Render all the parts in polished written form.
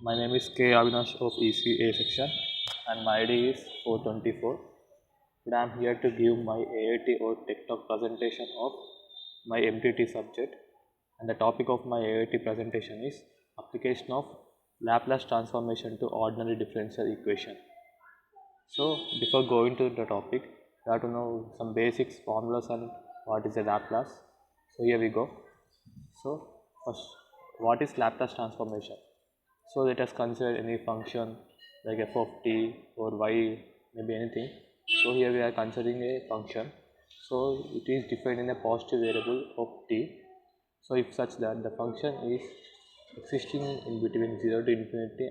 My name is K. Avinash of ECA section and my ID is 424. Today I am here to give my AIT or Tech Talk presentation of my MTT subject, and the topic of my AIT presentation is application of Laplace transformation to ordinary differential equation. So before going to the topic, you have to know some basics, formulas and what is a Laplace. So here we go. So first, what is Laplace transformation? So let us consider any function like f of t or y, maybe anything. So here we are considering a function. So it is defined in a positive variable of t. So if such that the function is existing in between 0 to infinity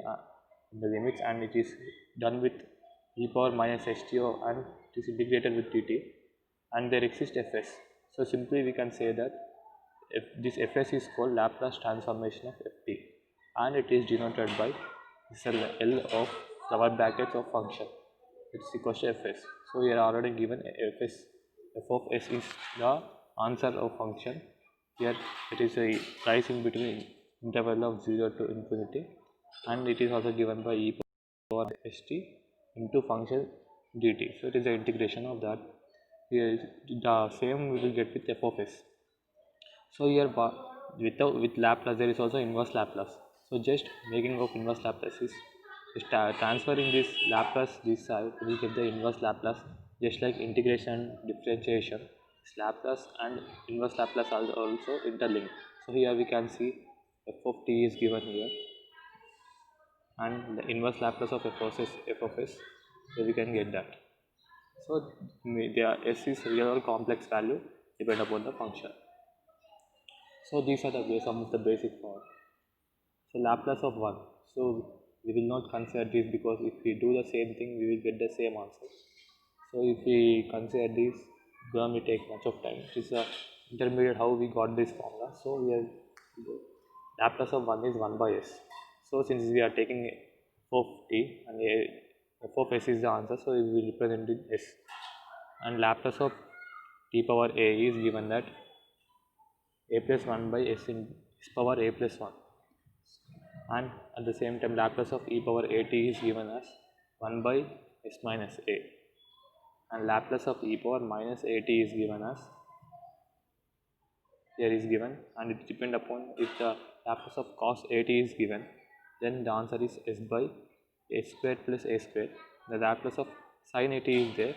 in the limits, and it is done with e power minus sto and it is integrated with dt, and there exists fs. So simply we can say that if this fs is called Laplace transformation of ft, and it is denoted by this L of flower brackets of function. It's equal to fs. So here already given fs, f of s is the answer of function. Here it is a price in between interval of 0 to infinity, and it is also given by e power st into function dt. So it is the integration of that. Here the same we will get with f of s. So here with Laplace there is also inverse Laplace. So just making of inverse Laplace is just transferring this Laplace this side, we get the inverse Laplace, just like integration, differentiation. This Laplace and inverse Laplace are also interlinked. So here we can see f of t is given here, and the inverse Laplace of f of s, so we can get that. So the s is real or complex value depend upon the function. So these are some of the basic forms. So Laplace of 1. So we will not consider this because if we do the same thing, we will get the same answer. So if we consider this, it will only take much of time. It is a intermediate how we got this formula. So we are Laplace of 1 is 1 by s. So since we are taking f of t and f of s is the answer, so we will represent it s. And Laplace of t power a is given that a plus 1 by s in s power a plus 1, and at the same time Laplace of e power at is given as 1 by s minus a, and Laplace of e power minus at is given as here is given, and it depends upon if the Laplace of cos at is given, then the answer is s by a square plus a square. The Laplace of sin at is there,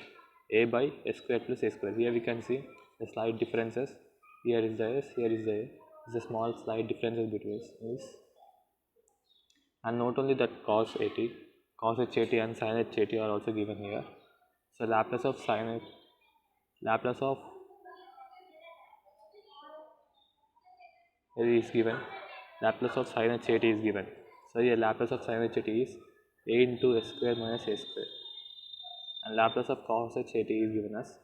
a by s square plus a square. Here we can see the slight differences. Here is the s, here is the a. There is a small slight differences between this. And not only that, cos at, cos hat and sin hat are also given here. So Laplace of sin hat, Laplace of here is given, Laplace of sin hat is given. So here Laplace of sin hat is a into s square minus a square, and Laplace of cos hat is given as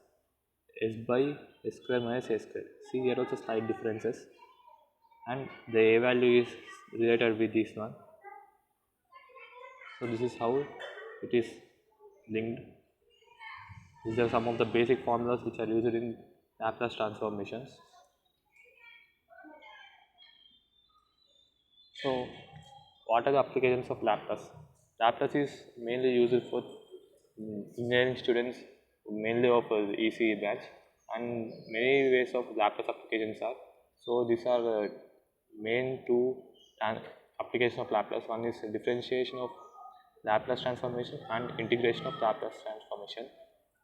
s by s square minus a square. See here also slight differences, and the a value is related with this one. So this is how it is linked. These are some of the basic formulas which are used in Laplace transformations. So what are the applications of Laplace? Laplace is mainly used for engineering students, mainly of ECE batch, and many ways of Laplace applications are. So these are the main two applications of Laplace. One is differentiation of Laplace transformation and integration of Laplace transformation.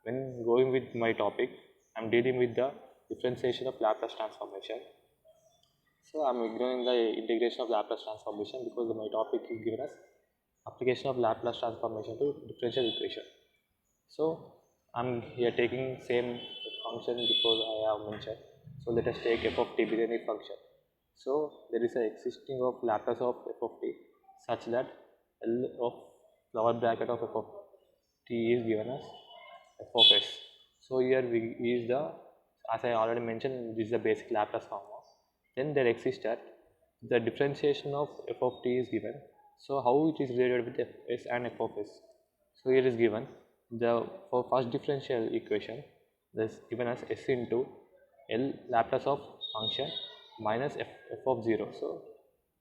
When going with my topic, I am dealing with the differentiation of Laplace transformation. So I am ignoring the integration of Laplace transformation because my topic is given as application of Laplace transformation to differential equation. So I am here taking same function because I have mentioned. So let us take f of t with any function. So there is a existing of Laplace of f of t such that L of flower bracket of f of t is given as f of s. So here we use the, as I already mentioned, this is the basic Laplace formula. Then there exists that the differentiation of f of t is given. So how it is related with s and f of s? So here is given the for first differential equation, this is given as s into L Laplace of function minus f of 0. So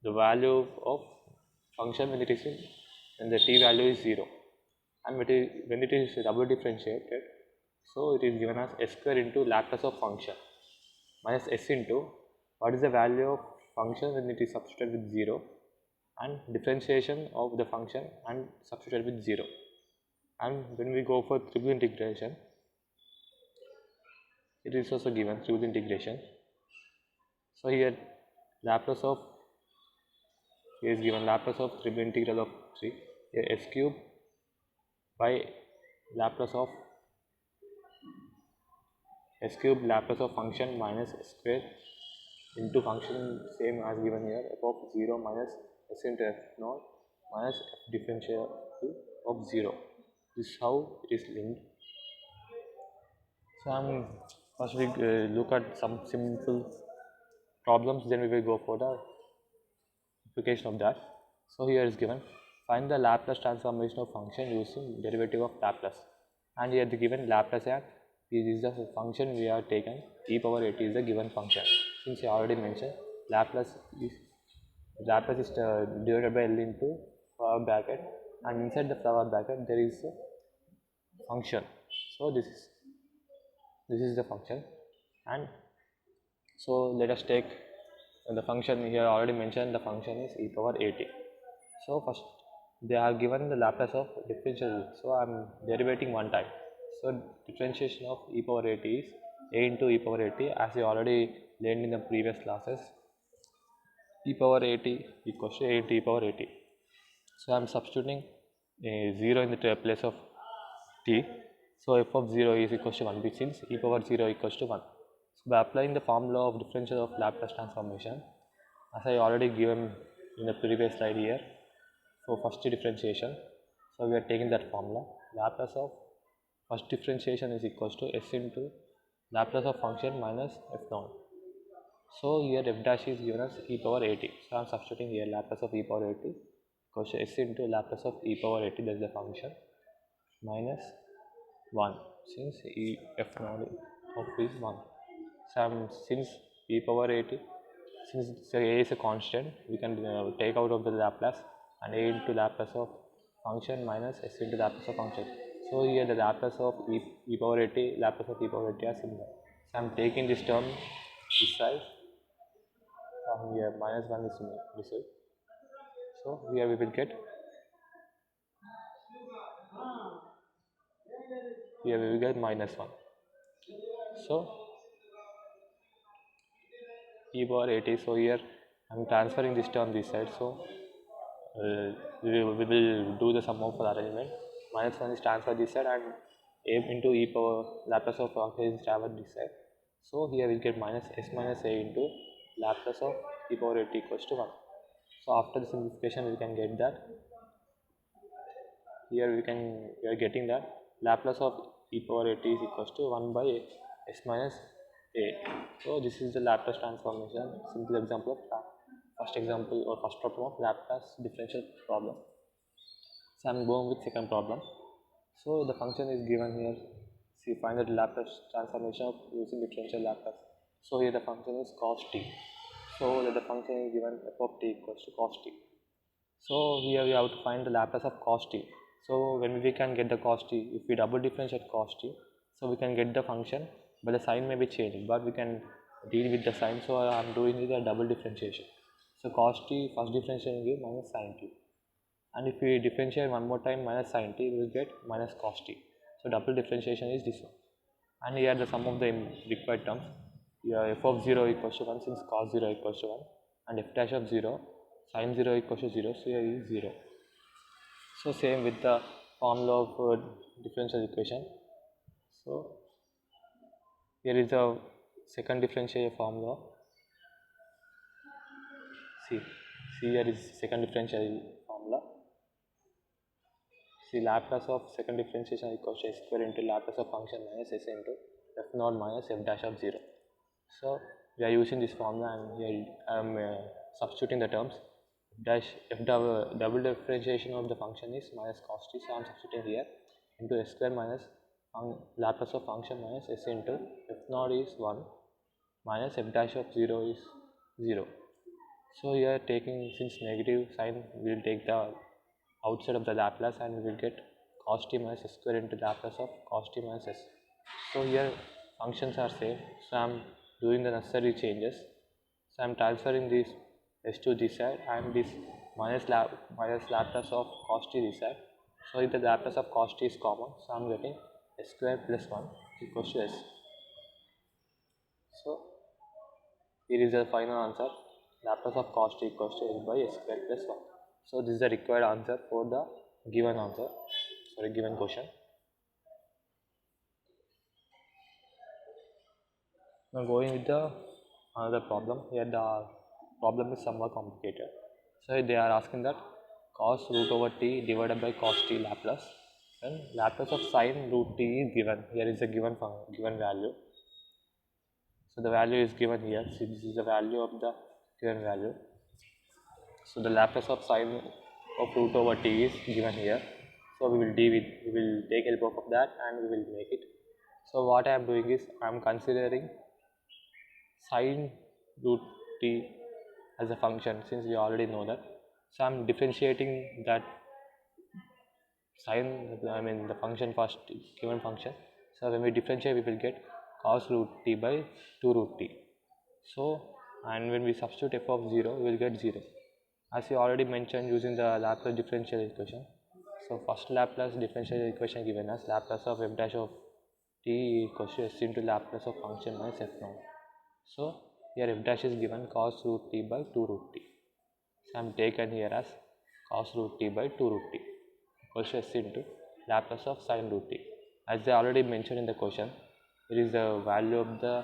the value of function when it is when the t value is 0, and when it is double differentiated, so it is given as s square into Laplace of function minus s into what is the value of function when it is substituted with 0, and differentiation of the function and substituted with 0. And when we go for triple integration, it is also given triple integration. So here Laplace of is given Laplace of triple integral of 3, here s cube by Laplace of Laplace of function minus s square into function same as given here, f of 0 minus s into f naught minus f differential of 0. This is how it is linked. So first we look at some simple problems, then we will go for the application of that. So here is given, find the Laplace transformation of function using derivative of Laplace, and here the given Laplace at this is the function we have taken, e power at is the given function. Since I already mentioned, Laplace is divided by L into flower bracket, and inside the flower bracket there is a function. So this is the function, and so let us take the function here already mentioned, the function is e power at. So first they are given the Laplace of differential, so I am derivating one time. So differentiation of e power at is a into e power at, as we already learned in the previous classes. E power at equals to a into e power at. So I am substituting a 0 in the place of t. So f of 0 is equals to 1, since e power 0 equals to 1. So by applying the formula of differential of Laplace transformation, as I already given in the previous slide here, so first differentiation, so we are taking that formula, Laplace of first differentiation is equals to s into Laplace of function minus f naught. So here f dash is given as e power at. So I am substituting here Laplace of e power at equals to s into Laplace of e power at, that is the function, minus 1, since f naught of is 1. So since e power at, since a is a constant, we can take out of the Laplace, and a into Laplace of function minus s into Laplace of function. So here the Laplace of e power at, Laplace of e power at are similar. So I am taking this term this side, from here minus 1 is missing. So here we will get, here we will get minus 1. So e power at, so here I am transferring this term this side. So we will do the sum of the arrangement. Minus 1 is transferred this side, and a into e power Laplace of function is transferred this side. So here we get minus s minus a into Laplace of e power at equals to 1. So after the simplification we can get that, here we are getting that Laplace of e power at is equals to 1 by s minus a. So this is the Laplace transformation, simple example of first example or first problem of Laplace differential problem. So I am going with second problem. So the function is given here. See, find the Laplace transformation of using differential Laplace. So here the function is cos t. So that the function is given f of t equals to cos t. So here we have to find the Laplace of cos t. So when we can get the cos t, if we double differentiate cos t, so we can get the function, but the sign may be changed, but we can deal with the sign. So I am doing the double differentiation. So cos t first differentiation will give minus sin t, and if we differentiate one more time minus sin t, we will get minus cos t. So double differentiation is this one, and here the sum of the required terms, here f of 0 equals to 1, since cos 0 equals to 1, and f dash of 0, sin 0 equals to 0, so here is 0. So same with the formula of differential equation. So here is the second differential formula. See here is second differential formula. See, Laplace of second differentiation equals to s square into Laplace of function minus s into f naught minus f dash of 0. So we are using this formula, and here I am substituting the terms. Double differentiation of the function is minus cos t, so I am substituting here into s square minus Laplace of function minus s into f naught is 1 minus f dash of 0 is 0. So here taking, since negative sign, we will take the outside of the Laplace and we will get cos t minus s square into Laplace of cos t minus s. So here functions are same, so I am doing the necessary changes. So I am transferring this s to this side and this minus Laplace of cos t this side. So if the Laplace of cos t is common, so I am getting s square plus 1 equals to s. So here is the final answer. Laplace of cos t equals to s by s square plus 1. So this is the required answer for the given given question. Now going with the another problem. Here the problem is somewhat complicated. So they are asking that cos root over t divided by cos t Laplace, and Laplace of sin root t is given. Here is a given value. So the value is given here. So this is the value of the given value. So the Laplace of sin of root over t is given here. So we will take help of that and we will make it. So what I am doing is I am considering sin root t as a function, since we already know that. So I am differentiating that the function first, given function. So when we differentiate, we will get cos root t by 2 root t. So, and when we substitute f of 0, we will get 0. As we already mentioned, using the Laplace differential equation. So first Laplace differential equation given as Laplace of f dash of t equals to s into Laplace of function minus f naught. So here f dash is given cos root t by 2 root t. So I am taken here as cos root t by 2 root t equals to s into Laplace of sin root t. As they already mentioned in the question, it is the value of the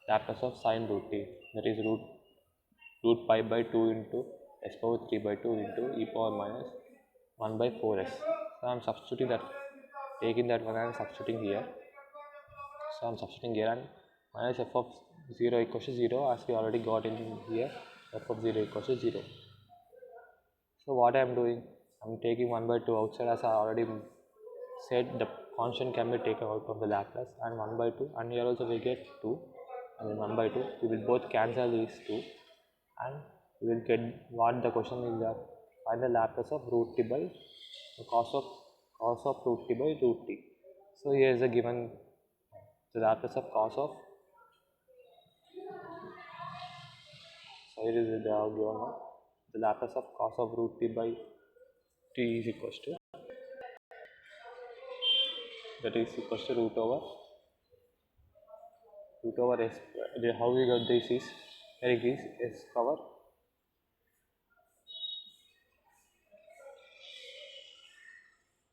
Laplace of sin root t, that is root pi by 2 into s power 3 by 2 into e power minus 1 by 4s. So I am substituting that, taking that one I am substituting here. So I am substituting here and minus f of 0 equals to 0, as we already got in here, f of 0 equals to 0. So what I am doing, I am taking 1 by 2 outside, as I already said the constant can be taken out of the Laplace, and 1 by 2, and here also we get 2 and then 1 by 2, we will both cancel these 2 and we will get what the question is, that find the Laplace of root t by the cos of root t by root t. So here is the given, the Laplace of cos of, so here is the given one, the Laplace of cos of root t by t is equals to, that is equals to root over s. How we got this is, here it is s power,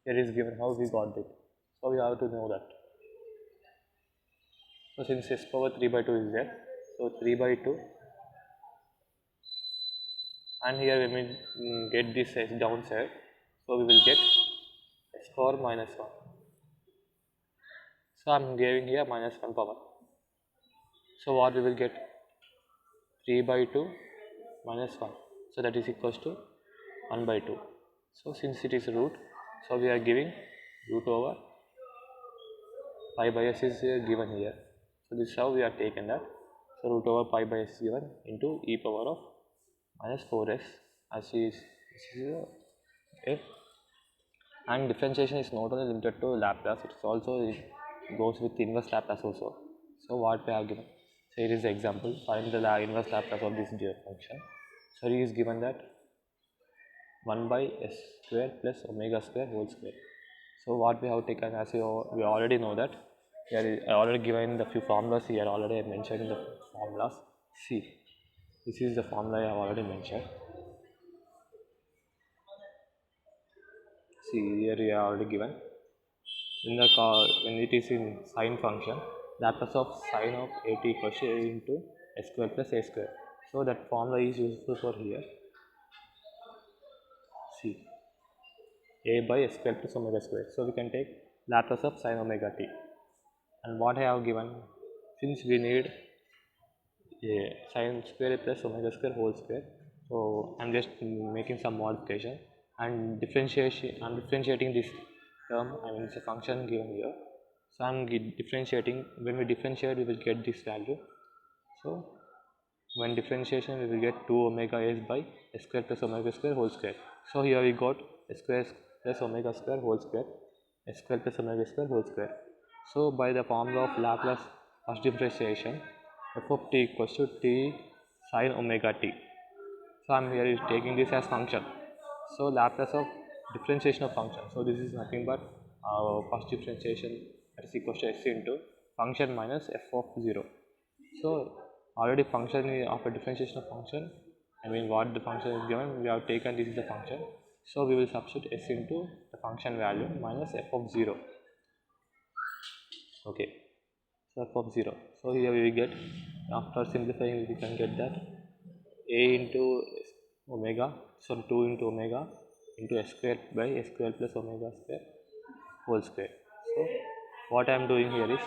here is given how we got it. So we have to know that. So since s power 3 by 2 is there, so 3 by 2, and here when we get this s downside, so we will get s power minus 1. So I am giving here minus 1 power. So what we will get, 3 by 2 minus 1, so that is equals to 1 by 2. So since it is root, so we are giving root over pi by s is given here. So this is how we are taken that. So root over pi by s is given into e power of minus 4s, as is f. And differentiation is not only limited to Laplace, it goes with inverse Laplace also. So what we have given, so here is the example, find the inverse Laplace of this function. So here is given that 1 by s square plus omega square whole square. So what we have taken, as we already know that, here I already given the few formulas here, already I mentioned in the formulas. See, this is the formula I have already mentioned. See, here we are already given. In the when it is in sine function, Laplace of sine of at equals to a into s square plus a square. So that formula is useful for here. See, a by s square plus omega square. So we can take Laplace of sine omega t. And what I have given, since we need a sine square plus omega square whole square, so I'm just making some modification and differentiating this term. I mean, it's a function given here. So I'm differentiating. When we differentiate, we will get this value. So when differentiation we will get 2 omega s by s square plus omega square whole square. So here we got s square plus omega square whole square, s square plus omega square whole square. So by the formula of Laplace first differentiation, f of t equals to t sin omega t. So I am here taking this as function. So Laplace of differentiation of function. So this is nothing but first differentiation, that is equals to s into function minus f of 0. So already function of a differentiation of function, I mean what the function is given, we have taken this is the function. So we will substitute s into the function value minus f of 0. Okay, so f of 0. So here we will get, after simplifying we can get that a into omega, so 2 into omega into s square by s square plus omega square whole square. So what I am doing here is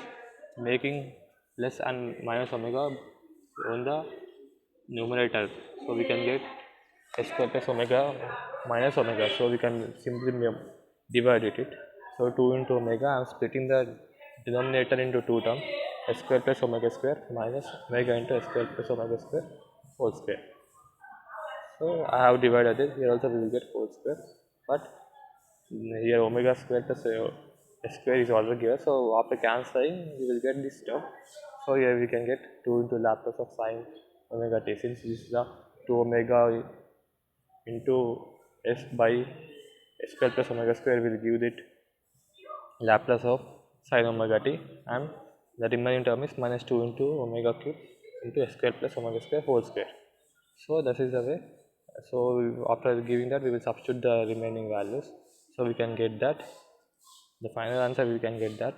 making plus and minus omega on the numerator, so we can get s square plus omega minus omega, so we can simply divide it. So 2 into omega, I am splitting the denominator into two terms, s square plus omega square minus omega into s square plus omega square whole square. So I have divided it. Here also we will get whole square, but here omega square plus s square is already given, so after cancelling we will get this term. So here we can get 2 into Laplace of sine omega t, since this is the 2 omega into s by s square plus omega square will give it Laplace of sine omega t, and the remaining term is minus 2 into omega cube into s square plus omega square whole square. So this is the way. So after giving that we will substitute the remaining values, so we can get that the final answer we can get that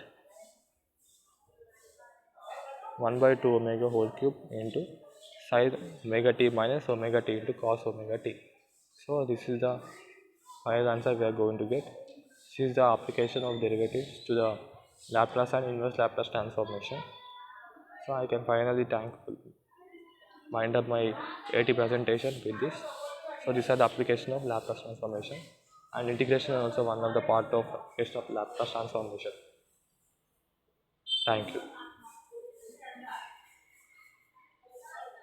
1 by 2 omega whole cube into sine omega t minus omega t into cos omega t. So this is the final answer we are going to get. This is the application of derivatives to the Laplace and inverse Laplace transformation. So I can finally wind up my AT presentation with this. So these are the application of Laplace transformation, and integration is also one of the part of application of Laplace transformation. Thank you.